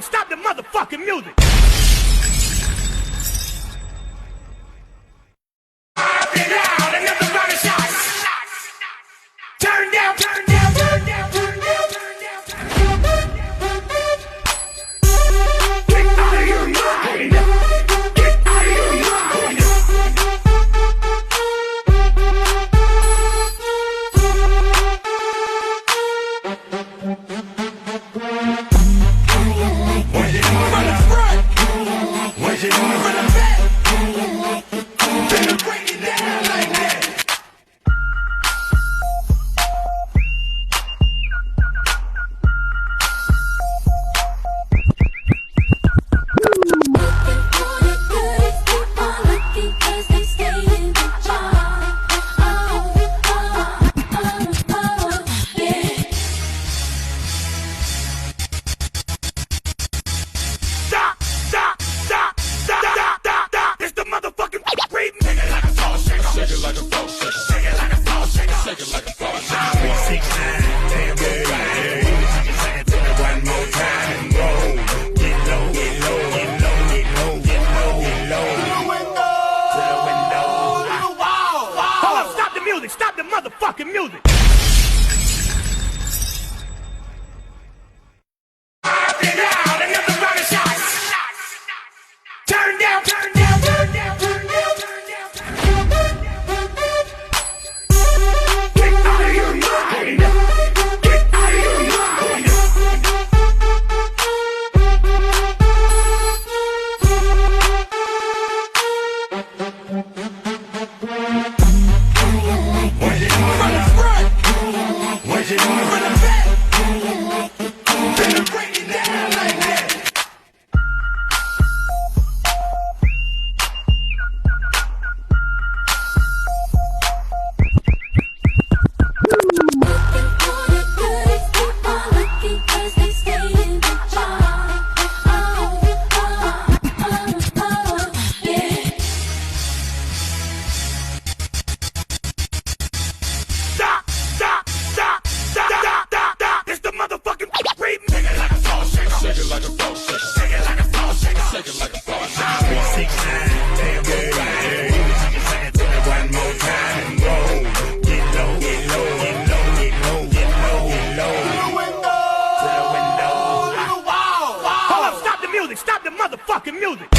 music, stop the motherfucking music. Turn down, turn down, turn down, turn down, turn down, turn down. Get out of your mind. Get out of your mind. Was it from the front? Was it from the back? Better break it down like that. Stop the motherfucking music! Another round of shots! Turn down, turn down, turn down, turn down, turn down, turn down. Get out of your mind! Get out of your mind! Was it from the front? Was it from the back? Better break it down like that. Stop the motherfucking music!